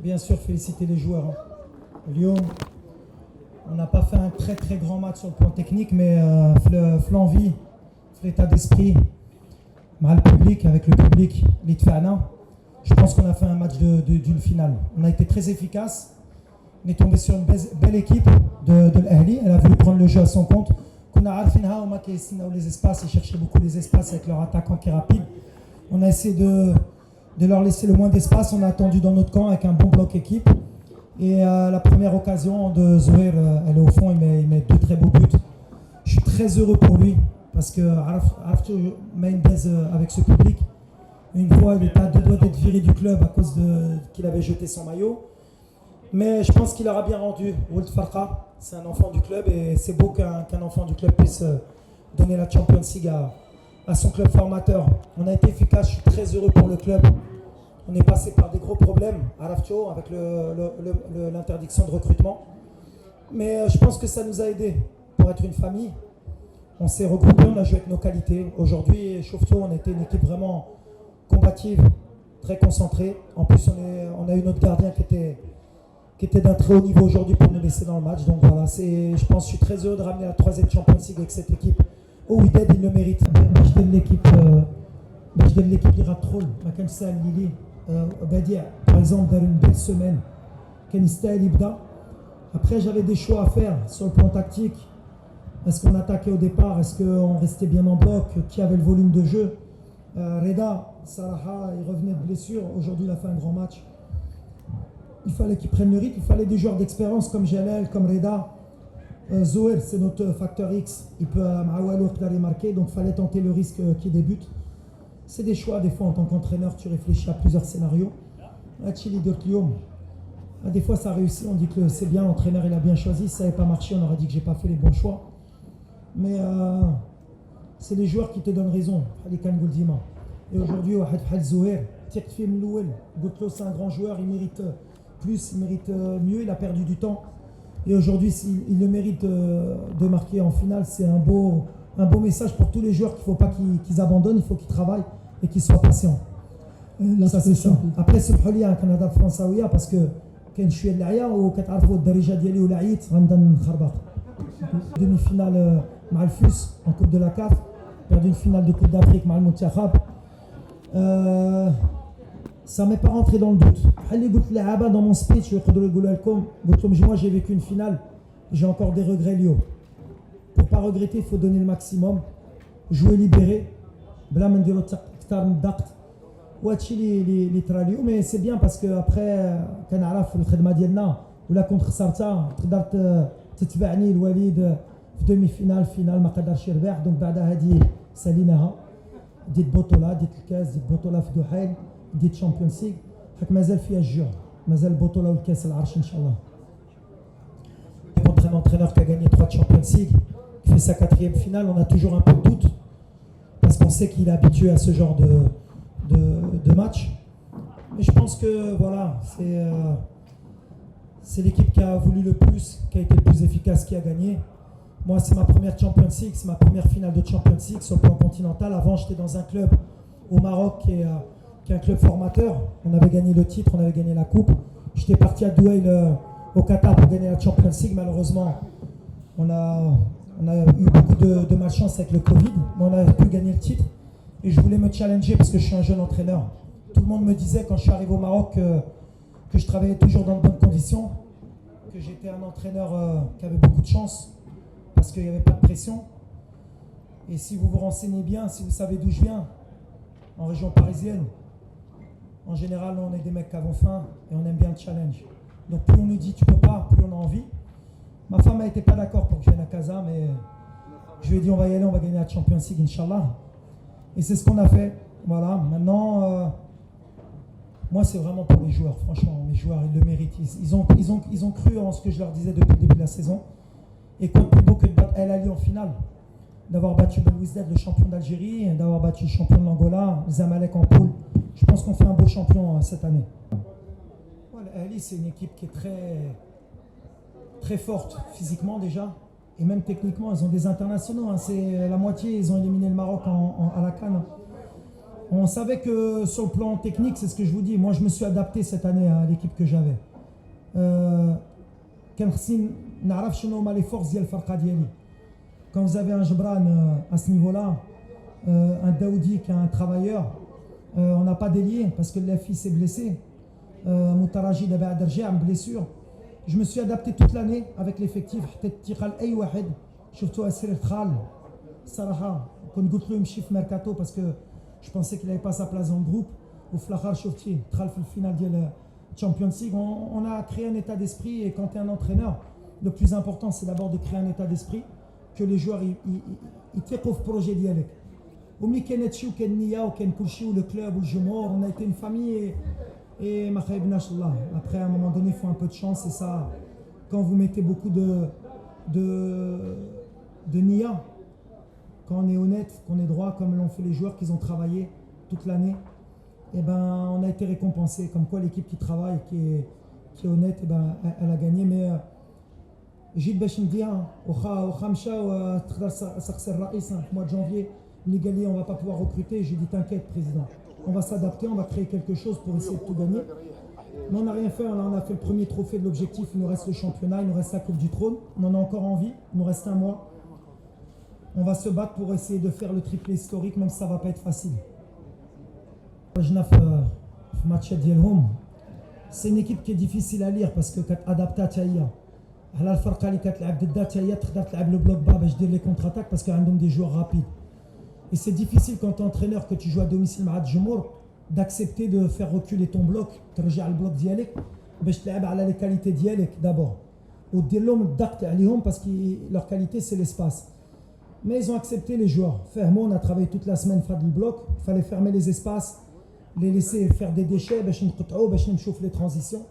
bien sûr féliciter les joueurs. Lyon, on n'a pas fait un très très grand match sur le plan technique, mais l'envie, l'état d'esprit, avec le public, l'Itfana, je pense qu'on a fait un match d'une finale. On a été très efficace. On est tombé sur une belle équipe de l'Ahli. Elle a voulu prendre le jeu à son compte. On a les espaces, ils cherchaient beaucoup les espaces avec leur attaquant qui est rapide. On a essayé de leur laisser le moins d'espace. On a attendu dans notre camp avec un bon bloc équipe. Et la première occasion de Zouher, elle est au fond, il met deux très beaux buts. Je suis très heureux pour lui parce que Arthur Mendes avec ce public, une fois il était à deux doigts d'être viré du club à cause qu'il avait jeté son maillot. Mais je pense qu'il aura bien rendu. Wold Farqa, c'est un enfant du club et c'est beau qu'un enfant du club puisse donner la Champions League à son club formateur. On a été efficace, je suis très heureux pour le club. On est passé par des gros problèmes à Rafto avec l'interdiction de recrutement. Mais je pense que ça nous a aidés pour être une famille. On s'est regroupés, on a joué avec nos qualités. Aujourd'hui, Chauvetot, on était une équipe vraiment combative, très concentrée. En plus, on a eu notre gardien qui était d'un très haut niveau aujourd'hui pour nous laisser dans le match. Donc voilà, je pense que je suis très heureux de ramener la 3e Champions League avec cette équipe. Oh, Wydad, il le mérite. Je donne l'équipe Iratrol, Makan Sal Lili. Badia, par exemple, dans une belle semaine, Kenista et Libda. Après, j'avais des choix à faire sur le plan tactique. Est-ce qu'on attaquait au départ? Est-ce qu'on restait bien en bloc? Qui avait le volume de jeu? Reda, Salaha, il revenait de blessure. Aujourd'hui, il a fait un grand match. Il fallait qu'il prenne le rythme. Il fallait des joueurs d'expérience comme Jalal, comme Reda. Zoher, c'est notre facteur X. Il peut marquer, donc il fallait tenter le risque qu'il débute. C'est des choix, des fois en tant qu'entraîneur, tu réfléchis à plusieurs scénarios. Des fois ça réussit, on dit que c'est bien, l'entraîneur il a bien choisi. Si ça n'avait pas marché, on aurait dit que j'ai pas fait les bons choix. Mais c'est les joueurs qui te donnent raison. Et aujourd'hui, c'est un grand joueur, il mérite plus, il mérite mieux, il a perdu du temps. Et aujourd'hui, s'il le mérite de marquer en finale, c'est un beau message pour tous les joueurs qu'il ne faut pas qu'ils abandonnent, il faut qu'ils travaillent et qu'ils soient patients. Ça c'est ça. Après سمحوا لي كنهضر فرنساويه باسكو كاين شويه العيا وكتعرفوا الدرجه ديالي ولا عييت غنبدا نخربق. Demi finale مع الفوس en coupe de la CAF, perdu une finale de coupe d'Afrique مع المنتخب. Ça m'est pas rentré dans le doute. اللي قلت للعابه dans mon speech يقدروا يقولوا لكم قلت لهم moi j'ai vécu une finale, j'ai encore des regrets Lyon. Pour pas regretter, il faut donner le maximum, jouer libéré, بلا ما نديروا اكثر من الضغط. وهادشي اللي طرا اليوم. مي سي بيان باسكو ابخي كنعرف الخدمه ديالنا ولا كنت خسرتها تقدر تتبعني الوليد في دومي فينال ما قدرش يربح. دونك بعد هذه ساليناها، ديت بطوله، ديت الكاس، ديت بطوله في دحيل، ديت شامبيونز ليغ، حيت مازال فيها الجوع، مازال البطوله والكاس العرش ان شاء الله. Contre un entraîneur qui a gagné 3 Champions League, qui fait sa 4e finale, on a toujours un peu de doute parce qu'on sait qu'il est habitué à ce genre de match. Mais je pense que voilà, c'est l'équipe qui a voulu le plus, qui a été le plus efficace, qui a gagné. Moi, c'est ma première Champions League, c'est ma première finale de Champions League sur le plan continental. Avant, j'étais dans un club au Maroc qui est un club formateur. On avait gagné le titre, on avait gagné la coupe. J'étais parti à Douai au Qatar pour gagner la Champions League. Malheureusement, on a eu beaucoup de malchance avec le Covid, mais on a pu gagner le titre. Et je voulais me challenger parce que je suis un jeune entraîneur. Tout le monde me disait quand je suis arrivé au Maroc que je travaillais toujours dans de bonnes conditions, que j'étais un entraîneur qui avait beaucoup de chance parce qu'il n'y avait pas de pression. Et si vous vous renseignez bien, si vous savez d'où je viens, en région parisienne, en général on est des mecs qui avons faim et on aime bien le challenge. Donc plus on nous dit tu peux pas, plus on a envie. Ma femme n'était pas d'accord pour que je vienne à Casa, mais je lui ai dit on va y aller, on va gagner la Champions League, Inch'Allah. Et c'est ce qu'on a fait. Voilà, maintenant, moi c'est vraiment pour les joueurs, franchement, mes joueurs, ils le méritent. Ils ont cru en ce que je leur disais depuis le début de la saison. Et quoi de plus beau que de battre El Ali en finale, d'avoir battu Belouizdad, le champion d'Algérie, et d'avoir battu le champion de l'Angola, Zamalek en poule. Je pense qu'on fait un beau champion cette année. El Ali, c'est une équipe qui est très, très forte physiquement déjà. Et même techniquement, ils ont des internationaux. C'est la moitié, ils ont éliminé le Maroc à la CAN. On savait que sur le plan technique, c'est ce que je vous dis, moi je me suis adapté cette année à l'équipe que j'avais. كان خصني نعرف شنو هما les forces ديال الفرقه ديالي. Quand vous avez un Jebran à ce niveau-là, un Daoudi qui est un travailleur, on n'a pas délié parce que l'FI s'est blessé. Moutaraji d'abord derrière en blessure. Je me suis adapté toute l'année avec l'effectif. حتى تيقال اي واحد شفتو اسير دخل الصراحه كنت قلت له يمشي في ميركاتو parce que je pensais qu'il n'avait pas sa place dans le groupe. وفي الاخر شفتي دخل في الفينال ديال Champions League. On a créé un état d'esprit et quand tu es un entraîneur, le plus important c'est d'abord de créer un état d'esprit que les joueurs يتيقوا في البروجي ديالك. وملي كان هادشي وكان النيه وكان كلشي والكلوب والجمهور on a été une famille et ما خايبناش الله. Après à un moment donné il faut un peu de chance et ça quand vous mettez beaucoup de nia, quand on est honnête, qu'on est droit comme l'ont fait les joueurs qui ont travaillé toute l'année, et ben on a été récompensé comme quoi l'équipe qui travaille qui est honnête et ben elle a gagné. Mais جيت باش نديها واخا مشاو تقدر تسقسي الرئيس في mois de janvier اللي قال لي on va pas pouvoir recruter. J'ai dit t'inquiète président, on va s'adapter, on va créer quelque chose pour essayer de tout gagner. Mais on n'a rien fait, on a fait le premier trophée de l'objectif, il nous reste le championnat, il nous reste la Coupe du Trône, on en a encore envie, il nous reste un mois. On va se battre pour essayer de faire le triplé historique même si ça va pas être facile. في ماتشات ديالهم c'est une équipe qui est difficile à lire parce que كتادابتا حتى هي على الفرقه اللي كتلعب ضدها حتى هي تقدر تلعب لو بلوك با باش دير لي كونتر اتاك parce que عندهم des joueurs rapides. Et c'est difficile quand tu es entraîneur que tu joues à domicile مع الجمهور d'accepter de faire reculer ton bloc, ترجع البلوك ديالك باش تلعب على les qualités ديالك d'abord ودير لهم الضغط عليهم parce que leur qualité c'est l'espace. Mais ils ont accepté les joueurs. Fermo, on a travaillé toute la semaine faire du bloc, il fallait fermer les espaces, les laisser faire des déchets باش نقطعوا باش نمشوا في les transitions.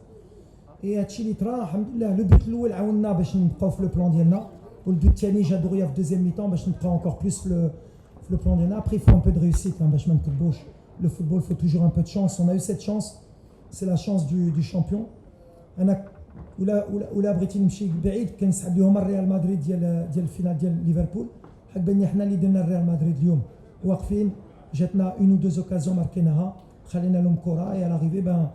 Et هادشي اللي طرا الحمد لله. لو بوت الاول عاوننا باش نبقاو في لو بلان ديالنا والبوت الثاني جا دغيا في دوزيام ميطون باش نبقاو encore plus في le plan d'Yana. Après, il faut un peu de réussite. Le football, il faut toujours un peu de chance. On a eu cette chance. C'est la chance du champion. ولا بغيتي نمشي بعيد كنسحب لهم الريال مدريد ديال الفينال ديال ليفربول. حق باني حنا اللي درنا الريال مدريد اليوم واقفين جاتنا اون او دوز اوكازيون ماركيناها خلينا لهم كره يا لاريفي. بان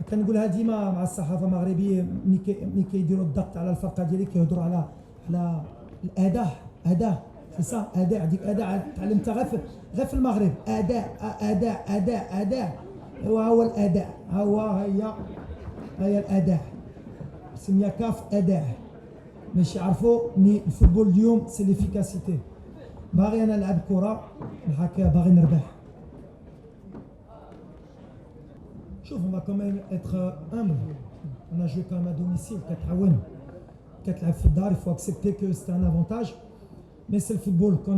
كنقولها ديما مع الصحافه المغربيه ملي كيديروا الضغط على الفرقه ديالي كيهضروا على الاداء c'est ça اداء. ديك اداء تعلمتها غير في المغرب. اداء هو الاداء. هي الاداء سميها كاف اداء. باش يعرفوا ان الفوتبول اليوم سي ليفيكاسيتي. باغي انا نلعب كره هكا باغي نربح. شوف on va quand même être humble. On a joué quand même à domicile كتعاون كتلعب في الدار. Il faut accepter que c'est un avantage. Mais c'est le football, quand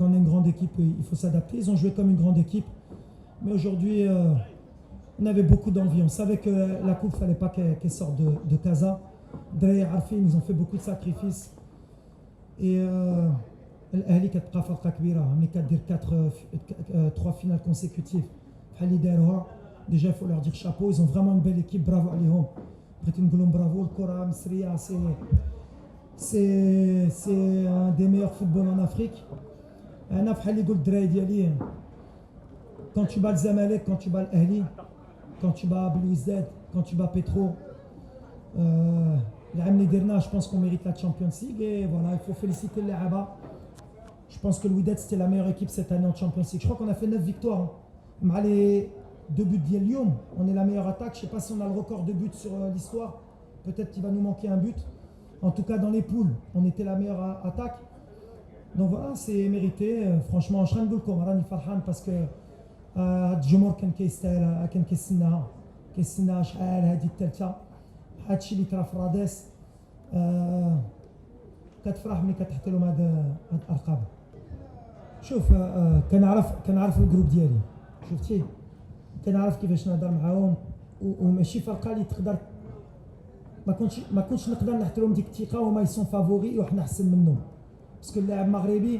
on est une grande équipe, il faut s'adapter. Ils ont joué comme une grande équipe. Mais aujourd'hui, on avait beaucoup d'envie. On savait que la coupe, il ne fallait pas qu'elle sorte de Casa. Derrière Arfin, ils ont fait beaucoup de sacrifices. Et l'Ahli qui a fait فرقة كبيرة, mais qui a dit 3 finales consécutives. Déjà, il faut leur dire chapeau. Ils ont vraiment une belle équipe. Bravo à Lyon. Bravo. Le Kora, Misria, c'est un des meilleurs footballs en Afrique. Quand tu bats le Zamalek, quand tu bats l'Ahli, quand tu bats Belouizdad, quand tu bats Petro, je pense qu'on mérite la Champions League. Et voilà, il faut féliciter les Arabes. Je pense que le Wydad c'était la meilleure équipe cette année en Champions League. Je crois qu'on a fait 9 victoires. Mais les 2 buts d'Yelium, on est la meilleure attaque. Je ne sais pas si on a le record de buts sur l'histoire. Peut-être qu'il va nous manquer un but. En tout cas, dans les poules, on était la meilleure attaque. Donc voilà, c'est mérité. Franchement, je suis راني فرحان parce que الجمهور كان كيستاهل كان كيستناها شحال هذه الثالثه. هادشي اللي طرا في راديس كتفرح ملي كتحط لهم هاد الارقام. شوف كنعرف الجروب ديالي شفتي كنعرف كيفاش نهضر معاهم وماشي فرقه اللي تقدر ما كنتش نقدر نحترم ديك الثقه وما يسون فافوري وحنا احسن منهم. باسكو اللاعب المغربي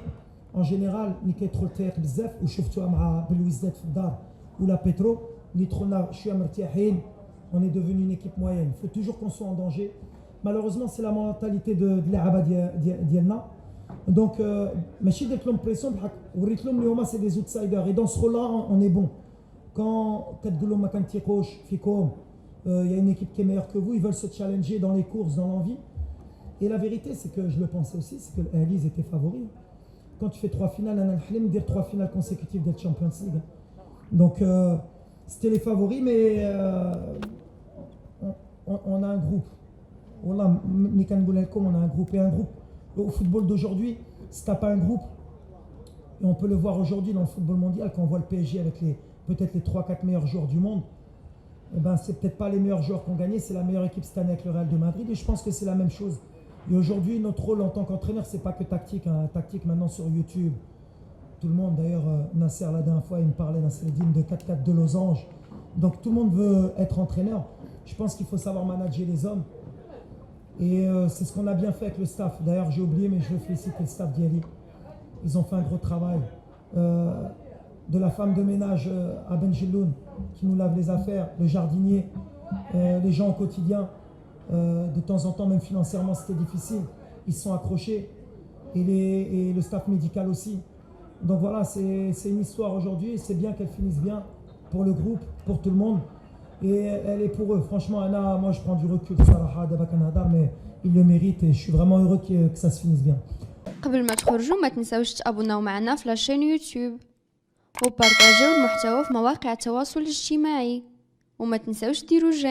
اون جينيرال ملي كيدخل تيق بزاف وشفتوها مع بلويزداد في الدار ولا بيترو اللي دخلنا شويه مرتاحين. On est devenu une équipe moyenne. Il faut toujours qu'on soit en danger. Malheureusement, c'est la mentalité de l'Araba Dielna. Donc, ماشي درت لهم بريسيون بحال وريت لهم اللي هما سي دي زوتسايدر et dans ce rôle là on est bon. Quand كتقول لهم ما كنتيقوش فيكم il y a une équipe qui est meilleure que vous, ils veulent se challenger dans les courses, dans l'envie. Et la vérité, c'est que je le pensais aussi, c'est que l'Ali était favori. Quand tu fais 3 finales, on a le dire 3 finales consécutives d'être Champions League. Donc, c'était les favoris, mais on a un groupe. Voilà, on a un groupe. Et un groupe, au football d'aujourd'hui, si tu n'as pas un groupe, et on peut le voir aujourd'hui dans le football mondial, quand on voit le PSG avec peut-être les 3-4 meilleurs joueurs du monde, eh ben, c'est peut-être pas les meilleurs joueurs qui ont gagné, c'est la meilleure équipe cette année avec le Real de Madrid, et je pense que c'est la même chose. Et aujourd'hui, notre rôle en tant qu'entraîneur, c'est pas que tactique. Tactique maintenant sur YouTube. Tout le monde, d'ailleurs, Nasser, la dernière fois, il me parlait, Nasser Eddine, de 4-4 de losange. Donc tout le monde veut être entraîneur. Je pense qu'il faut savoir manager les hommes. Et c'est ce qu'on a bien fait avec le staff. D'ailleurs, j'ai oublié, mais je veux féliciter le staff d'Yali. Ils ont fait un gros travail. De la femme de ménage à Benjeloun, qui nous lave les affaires, le jardinier, les gens au quotidien. De temps en temps, même financièrement, c'était difficile. Ils se sont accrochés. Et le staff médical aussi. Donc voilà, c'est une histoire aujourd'hui. C'est bien qu'elle finisse bien pour le groupe, pour tout le monde. Et elle est pour eux. Franchement, Anna, moi, je prends du recul. Mais ils le méritent et je suis vraiment heureux que ça se finisse bien. قبل ما تخرجوا ما تنساوش تابوناو معنا في لاشين يوتيوب وبارطاجيو المحتوى في مواقع التواصل الاجتماعي وما تنساوش ديروا جيم.